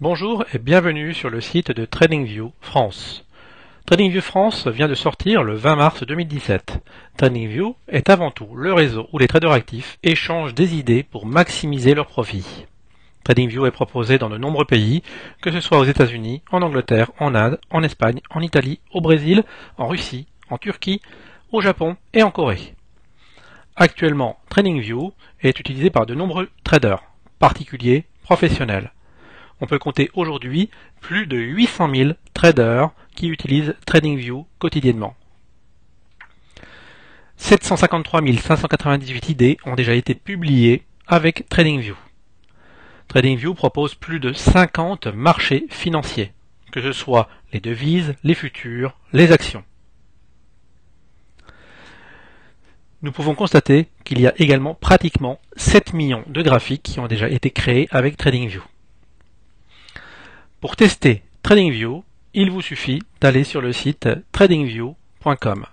Bonjour et bienvenue sur le site de TradingView France. TradingView France vient de sortir le 20 mars 2017. TradingView est avant tout le réseau où les traders actifs échangent des idées pour maximiser leurs profits. TradingView est proposé dans de nombreux pays, que ce soit aux États-Unis, en Angleterre, en Inde, en Espagne, en Italie, au Brésil, en Russie, en Turquie, au Japon et en Corée. Actuellement, TradingView est utilisé par de nombreux traders, particuliers, professionnels. On peut compter aujourd'hui plus de 800 000 traders qui utilisent TradingView quotidiennement. 753 598 idées ont déjà été publiées avec TradingView. TradingView propose plus de 50 marchés financiers, que ce soit les devises, les futurs, les actions. Nous pouvons constater qu'il y a également pratiquement 7 millions de graphiques qui ont déjà été créés avec TradingView. Pour tester TradingView, il vous suffit d'aller sur le site tradingview.com.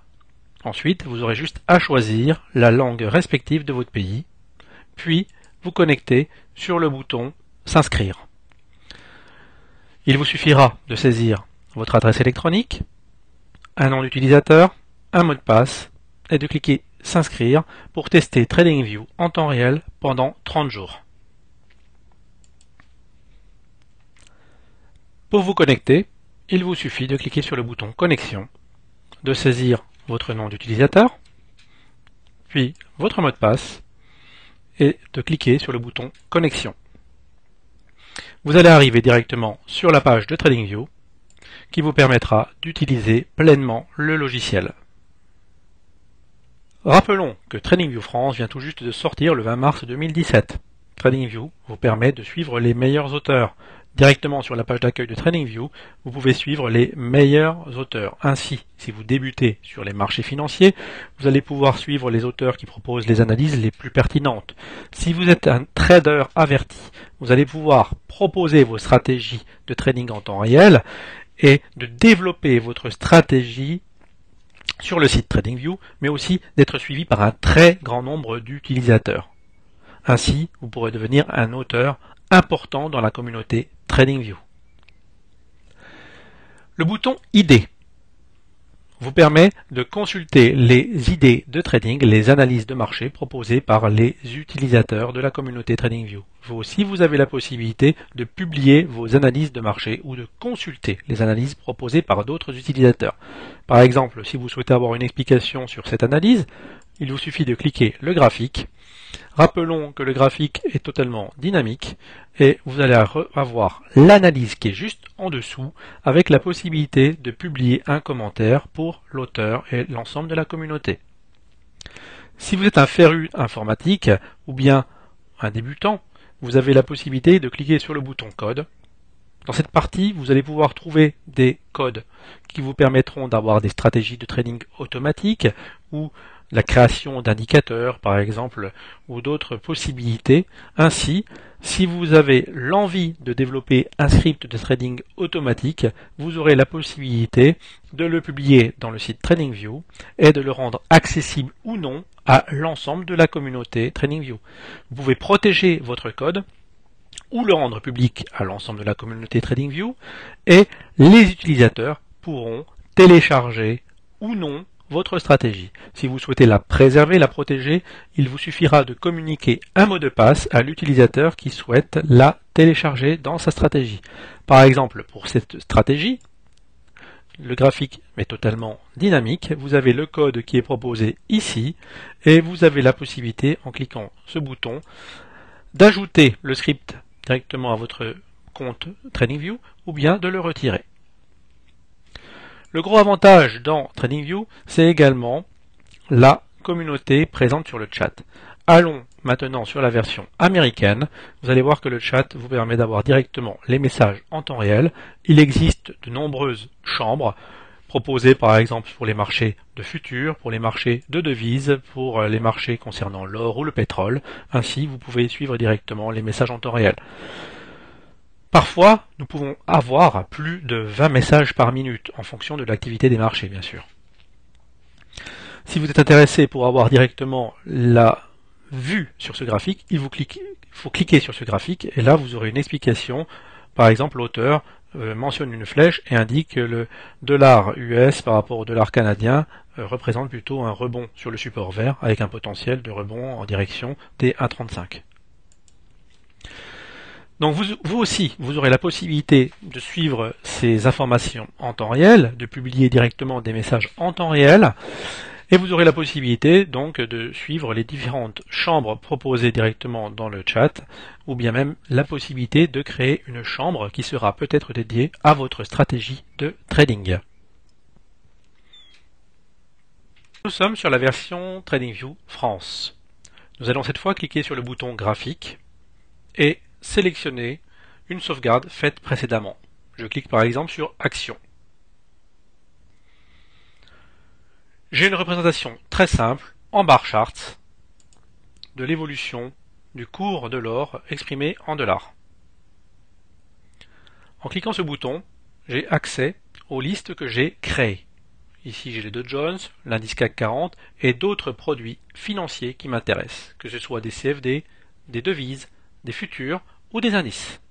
Ensuite, vous aurez juste à choisir la langue respective de votre pays, puis vous connecter sur le bouton S'inscrire. Il vous suffira de saisir votre adresse électronique, un nom d'utilisateur, un mot de passe, et de cliquer S'inscrire pour tester TradingView en temps réel pendant 30 jours. Pour vous connecter, il vous suffit de cliquer sur le bouton Connexion, de saisir votre nom d'utilisateur, puis votre mot de passe, et de cliquer sur le bouton Connexion. Vous allez arriver directement sur la page de TradingView, qui vous permettra d'utiliser pleinement le logiciel. Rappelons que TradingView France vient tout juste de sortir le 20 mars 2017. TradingView vous permet de suivre les meilleurs auteurs. Directement sur la page d'accueil de TradingView, vous pouvez suivre les meilleurs auteurs. Ainsi, si vous débutez sur les marchés financiers, vous allez pouvoir suivre les auteurs qui proposent les analyses les plus pertinentes. Si vous êtes un trader averti, vous allez pouvoir proposer vos stratégies de trading en temps réel et de développer votre stratégie sur le site TradingView, mais aussi d'être suivi par un très grand nombre d'utilisateurs. Ainsi, vous pourrez devenir un auteur important dans la communauté TradingView. Le bouton Idées vous permet de consulter les idées de trading, les analyses de marché proposées par les utilisateurs de la communauté TradingView. Vous aussi, vous avez la possibilité de publier vos analyses de marché ou de consulter les analyses proposées par d'autres utilisateurs. Par exemple, si vous souhaitez avoir une explication sur cette analyse, il vous suffit de cliquer le graphique. Rappelons que le graphique est totalement dynamique et vous allez avoir l'analyse qui est juste en dessous avec la possibilité de publier un commentaire pour l'auteur et l'ensemble de la communauté. Si vous êtes un féru informatique ou bien un débutant, vous avez la possibilité de cliquer sur le bouton code. Dans cette partie, vous allez pouvoir trouver des codes qui vous permettront d'avoir des stratégies de trading automatiques ou la création d'indicateurs, par exemple, ou d'autres possibilités. Ainsi, si vous avez l'envie de développer un script de trading automatique, vous aurez la possibilité de le publier dans le site TradingView et de le rendre accessible ou non à l'ensemble de la communauté TradingView. Vous pouvez protéger votre code ou le rendre public à l'ensemble de la communauté TradingView et les utilisateurs pourront télécharger ou non votre stratégie. Si vous souhaitez la préserver, la protéger, il vous suffira de communiquer un mot de passe à l'utilisateur qui souhaite la télécharger dans sa stratégie. Par exemple, pour cette stratégie, le graphique est totalement dynamique. Vous avez le code qui est proposé ici et vous avez la possibilité, en cliquant ce bouton, d'ajouter le script directement à votre compte TradingView ou bien de le retirer. Le gros avantage dans TradingView, c'est également la communauté présente sur le chat. Allons maintenant sur la version américaine. Vous allez voir que le chat vous permet d'avoir directement les messages en temps réel. Il existe de nombreuses chambres proposées par exemple pour les marchés de futurs, pour les marchés de devises, pour les marchés concernant l'or ou le pétrole. Ainsi, vous pouvez suivre directement les messages en temps réel. Parfois, nous pouvons avoir plus de 20 messages par minute, en fonction de l'activité des marchés, bien sûr. Si vous êtes intéressé pour avoir directement la vue sur ce graphique, il faut cliquer sur ce graphique, et là vous aurez une explication Par exemple, l'auteur mentionne une flèche et indique que le dollar US par rapport au dollar canadien représente plutôt un rebond sur le support vert avec un potentiel de rebond en direction des 1,35. Donc vous aussi, vous aurez la possibilité de suivre ces informations en temps réel, de publier directement des messages en temps réel, et vous aurez la possibilité donc de suivre les différentes chambres proposées directement dans le chat, ou bien même la possibilité de créer une chambre qui sera peut-être dédiée à votre stratégie de trading. Nous sommes sur la version TradingView France. Nous allons cette fois cliquer sur le bouton graphique et sélectionner une sauvegarde faite précédemment. Je clique par exemple sur Action. J'ai une représentation très simple en bar chart de l'évolution du cours de l'or exprimé en dollars. En cliquant ce bouton, j'ai accès aux listes que j'ai créées. Ici j'ai les Dow Jones, l'indice CAC 40 et d'autres produits financiers qui m'intéressent, que ce soit des CFD, des devises, des futurs ou des indices.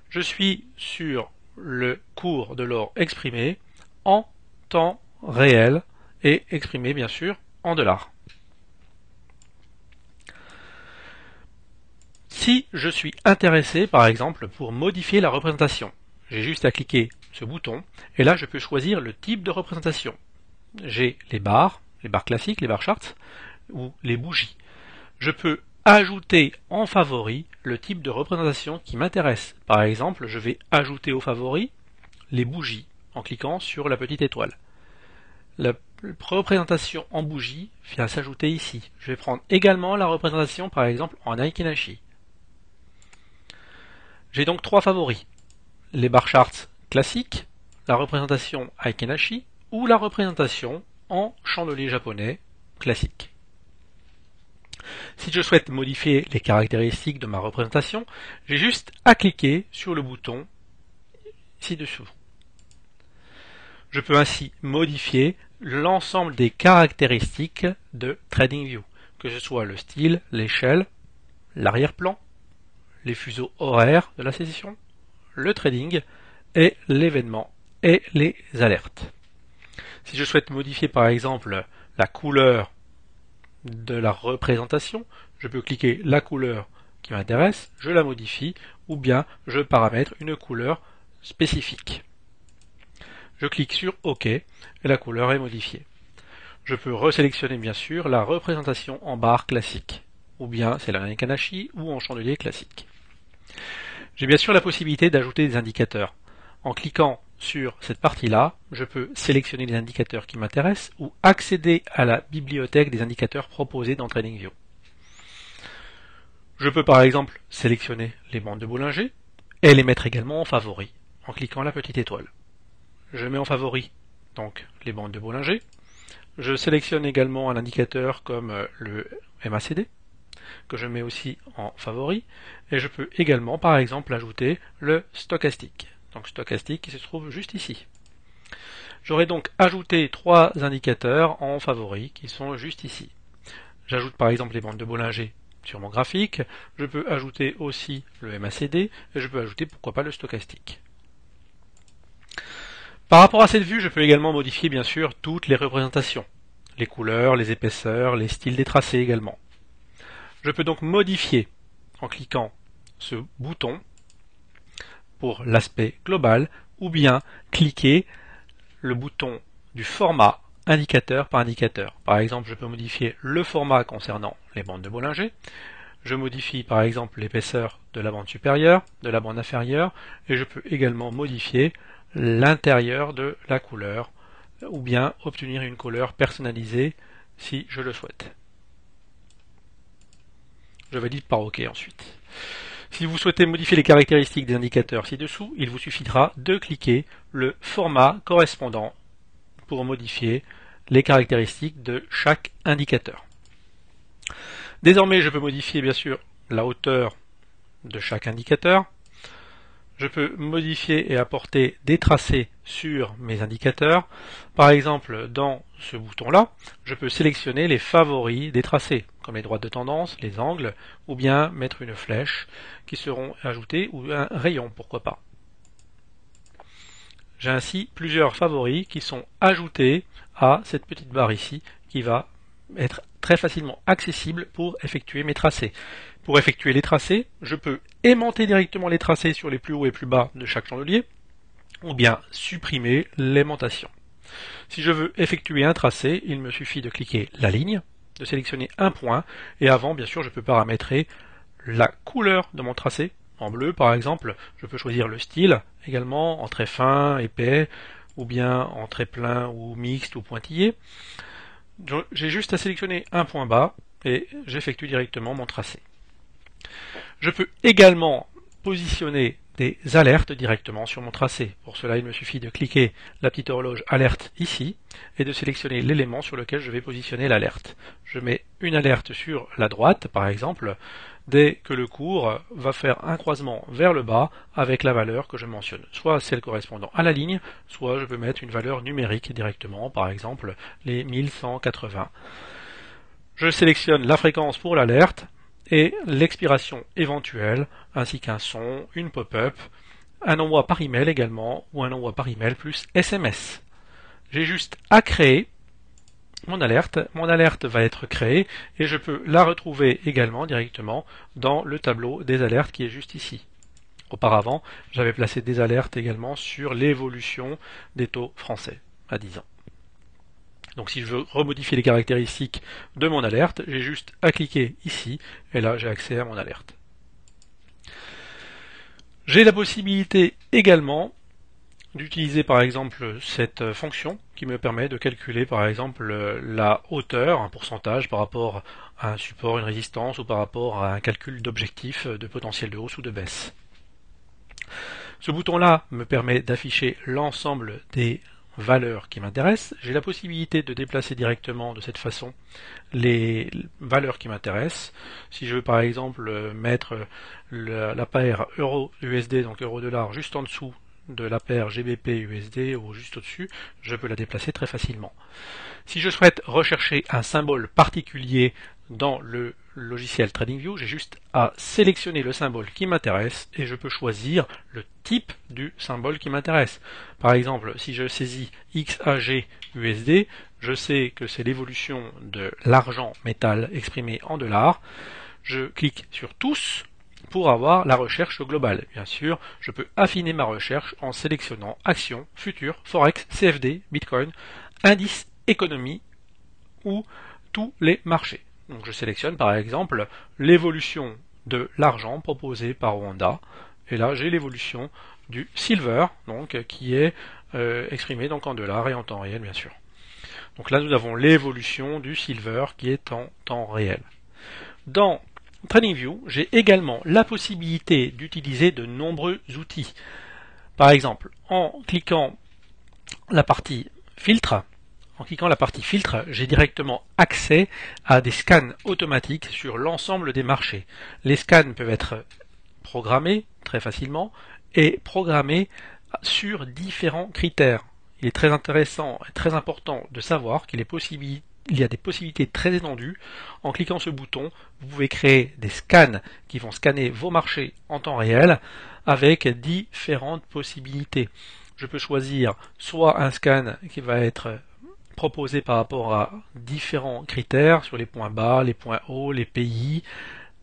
Je suis sur le cours de l'or exprimé en temps réel et exprimé bien sûr en dollars. Si je suis intéressé par exemple pour modifier la représentation, j'ai juste à cliquer ce bouton et là je peux choisir le type de représentation. J'ai les barres classiques, les barres charts ou les bougies. Je peux ajouter en favori le type de représentation qui m'intéresse. Par exemple, je vais ajouter au favori les bougies en cliquant sur la petite étoile. La représentation en bougie vient s'ajouter ici. Je vais prendre également la représentation par exemple en Aiki-Nashi. J'ai donc trois favoris. Les bar charts classiques, la représentation Aiki-Nashi ou la représentation en chandelier japonais classique. Si je souhaite modifier les caractéristiques de ma représentation, j'ai juste à cliquer sur le bouton ci-dessous. Je peux ainsi modifier l'ensemble des caractéristiques de TradingView, que ce soit le style, l'échelle, l'arrière-plan, les fuseaux horaires de la session, le trading et l'événement et les alertes. Si je souhaite modifier par exemple la couleur de la représentation, je peux cliquer la couleur qui m'intéresse, je la modifie, ou bien je paramètre une couleur spécifique. Je clique sur OK et la couleur est modifiée. Je peux resélectionner bien sûr la représentation en barre classique, ou bien c'est la Aiki-Nashi ou en chandelier classique. J'ai bien sûr la possibilité d'ajouter des indicateurs. En cliquant sur cette partie-là, je peux sélectionner les indicateurs qui m'intéressent ou accéder à la bibliothèque des indicateurs proposés dans TradingView. Je peux par exemple sélectionner les bandes de Bollinger et les mettre également en favori en cliquant la petite étoile. Je mets en favori donc les bandes de Bollinger. Je sélectionne également un indicateur comme le MACD que je mets aussi en favori et je peux également par exemple ajouter le stochastique. Donc stochastique qui se trouve juste ici. J'aurai donc ajouté trois indicateurs en favori qui sont juste ici. J'ajoute par exemple les bandes de Bollinger sur mon graphique, je peux ajouter aussi le MACD et je peux ajouter pourquoi pas le stochastique. Par rapport à cette vue, je peux également modifier bien sûr toutes les représentations, les couleurs, les épaisseurs, les styles des tracés également. Je peux donc modifier en cliquant ce bouton pour l'aspect global ou bien cliquer le bouton du format indicateur par indicateur. Par exemple, je peux modifier le format concernant les bandes de Bollinger. Je modifie par exemple l'épaisseur de la bande supérieure, de la bande inférieure et je peux également modifier l'intérieur de la couleur ou bien obtenir une couleur personnalisée si je le souhaite. Je valide par OK ensuite. Si vous souhaitez modifier les caractéristiques des indicateurs ci-dessous, il vous suffira de cliquer le format correspondant pour modifier les caractéristiques de chaque indicateur. Désormais, je peux modifier bien sûr la hauteur de chaque indicateur. Je peux modifier et apporter des tracés sur mes indicateurs. Par exemple, dans ce bouton-là, je peux sélectionner les favoris des tracés, comme les droites de tendance, les angles, ou bien mettre une flèche qui seront ajoutées, ou un rayon, pourquoi pas. J'ai ainsi plusieurs favoris qui sont ajoutés à cette petite barre ici, qui va être très facilement accessible pour effectuer mes tracés. Pour effectuer les tracés, je peux aimanter directement les tracés sur les plus hauts et plus bas de chaque chandelier, ou bien supprimer l'aimantation. Si je veux effectuer un tracé, il me suffit de cliquer la ligne, de sélectionner un point, et avant, bien sûr, je peux paramétrer la couleur de mon tracé. En bleu, par exemple, je peux choisir le style, également en trait fin, épais, ou bien en trait plein, ou mixte, ou pointillé. J'ai juste à sélectionner un point bas, et j'effectue directement mon tracé. Je peux également positionner des alertes directement sur mon tracé. Pour cela, il me suffit de cliquer la petite horloge alerte ici et de sélectionner l'élément sur lequel je vais positionner l'alerte. Je mets une alerte sur la droite, par exemple, dès que le cours va faire un croisement vers le bas avec la valeur que je mentionne, soit celle correspondant à la ligne, soit je peux mettre une valeur numérique directement, par exemple les 1180. Je sélectionne la fréquence pour l'alerte, et l'expiration éventuelle, ainsi qu'un son, une pop-up, un envoi par email également, ou un envoi par email plus SMS. J'ai juste à créer mon alerte va être créée, et je peux la retrouver également directement dans le tableau des alertes qui est juste ici. Auparavant, j'avais placé des alertes également sur l'évolution des taux français à 10 ans. Donc si je veux remodifier les caractéristiques de mon alerte, j'ai juste à cliquer ici, et là j'ai accès à mon alerte. J'ai la possibilité également d'utiliser par exemple cette fonction qui me permet de calculer par exemple la hauteur, un pourcentage par rapport à un support, une résistance, ou par rapport à un calcul d'objectif de potentiel de hausse ou de baisse. Ce bouton-là me permet d'afficher l'ensemble des valeurs qui m'intéressent. J'ai la possibilité de déplacer directement de cette façon les valeurs qui m'intéressent. Si je veux par exemple mettre la paire euro-USD, donc euro-dollar, juste en dessous de la paire GBP-USD ou juste au-dessus, je peux la déplacer très facilement. Si je souhaite rechercher un symbole particulier dans le logiciel TradingView, j'ai juste à sélectionner le symbole qui m'intéresse et je peux choisir le type du symbole qui m'intéresse. Par exemple, si je saisis XAG USD, je sais que c'est l'évolution de l'argent métal exprimé en dollars. Je clique sur tous pour avoir la recherche globale. Bien sûr, je peux affiner ma recherche en sélectionnant actions, futurs, forex, CFD, bitcoin, indice, économie ou tous les marchés. Donc je sélectionne par exemple l'évolution de l'argent proposé par Wanda, et là j'ai l'évolution du silver, donc qui est exprimé donc en dollars et en temps réel bien sûr. Donc là nous avons l'évolution du silver qui est en temps réel. Dans TradingView, j'ai également la possibilité d'utiliser de nombreux outils. Par exemple, en cliquant la partie filtre, j'ai directement accès à des scans automatiques sur l'ensemble des marchés. Les scans peuvent être programmés très facilement et programmés sur différents critères. Il est très intéressant et très important de savoir qu'il y a des possibilités très étendues. En cliquant ce bouton, vous pouvez créer des scans qui vont scanner vos marchés en temps réel avec différentes possibilités. Je peux choisir soit un scan qui va être proposé par rapport à différents critères sur les points bas, les points hauts, les pays,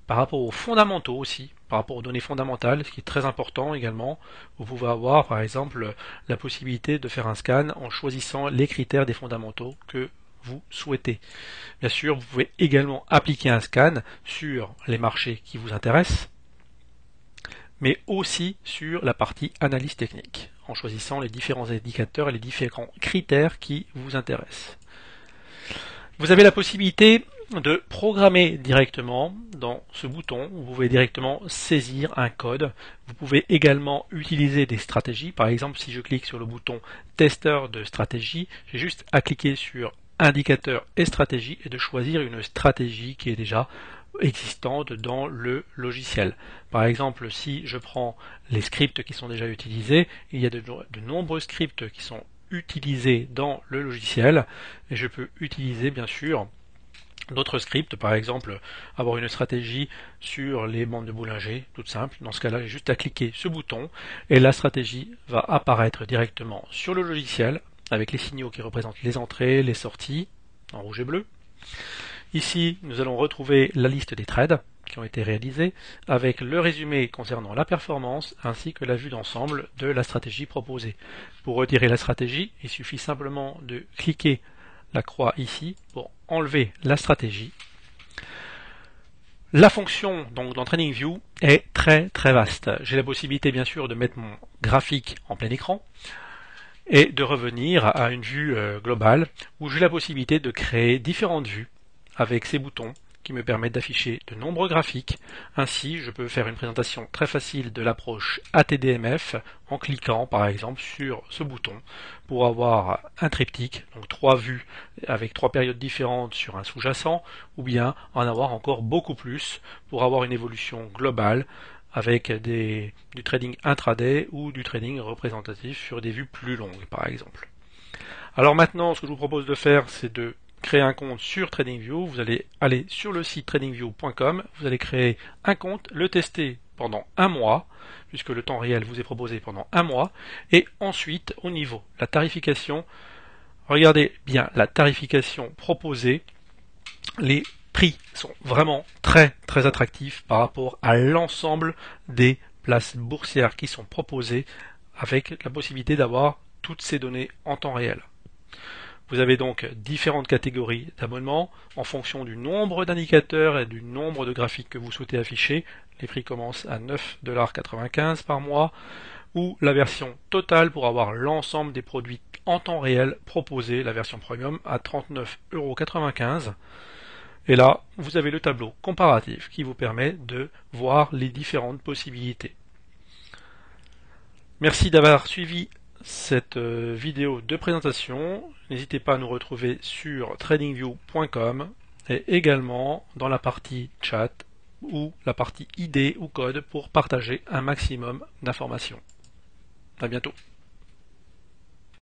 par rapport aux fondamentaux aussi, par rapport aux données fondamentales, ce qui est très important également. Vous pouvez avoir par exemple la possibilité de faire un scan en choisissant les critères des fondamentaux que vous souhaitez. Bien sûr, vous pouvez également appliquer un scan sur les marchés qui vous intéressent, mais aussi sur la partie analyse technique, en choisissant les différents indicateurs et les différents critères qui vous intéressent. Vous avez la possibilité de programmer directement dans ce bouton. Vous pouvez directement saisir un code. Vous pouvez également utiliser des stratégies. Par exemple, si je clique sur le bouton testeur de stratégie, j'ai juste à cliquer sur indicateur et stratégie et de choisir une stratégie qui est déjà existante dans le logiciel. Par exemple, si je prends les scripts qui sont déjà utilisés, il y a de nombreux scripts qui sont utilisés dans le logiciel et je peux utiliser bien sûr d'autres scripts, par exemple avoir une stratégie sur les bandes de boulanger, toute simple. Dans ce cas-là, j'ai juste à cliquer ce bouton et la stratégie va apparaître directement sur le logiciel avec les signaux qui représentent les entrées, les sorties en rouge et bleu. Ici, nous allons retrouver la liste des trades qui ont été réalisés avec le résumé concernant la performance ainsi que la vue d'ensemble de la stratégie proposée. Pour retirer la stratégie, il suffit simplement de cliquer la croix ici pour enlever la stratégie. La fonction donc dans TradingView est très vaste. J'ai la possibilité bien sûr de mettre mon graphique en plein écran et de revenir à une vue globale où j'ai la possibilité de créer différentes vues avec ces boutons qui me permettent d'afficher de nombreux graphiques. Ainsi, je peux faire une présentation très facile de l'approche ATDMF en cliquant par exemple sur ce bouton pour avoir un triptyque, donc 3 vues avec 3 périodes différentes sur un sous-jacent, ou bien en avoir encore beaucoup plus pour avoir une évolution globale avec du trading intraday ou du trading représentatif sur des vues plus longues par exemple. Alors maintenant, ce que je vous propose de faire, c'est de créer un compte sur TradingView. Vous allez aller sur le site tradingview.com, vous allez créer un compte, le tester pendant un mois, puisque le temps réel vous est proposé pendant un mois, et ensuite au niveau de la tarification, regardez bien la tarification proposée, les prix sont vraiment très attractifs par rapport à l'ensemble des places boursières qui sont proposées avec la possibilité d'avoir toutes ces données en temps réel. Vous avez donc différentes catégories d'abonnements en fonction du nombre d'indicateurs et du nombre de graphiques que vous souhaitez afficher. Les prix commencent à 9,95$ par mois ou la version totale pour avoir l'ensemble des produits en temps réel proposés, la version premium à 39,95€. Et là, vous avez le tableau comparatif qui vous permet de voir les différentes possibilités. Merci d'avoir suivi cette vidéo de présentation. N'hésitez pas à nous retrouver sur tradingview.com et également dans la partie chat ou la partie idées ou code pour partager un maximum d'informations. À bientôt.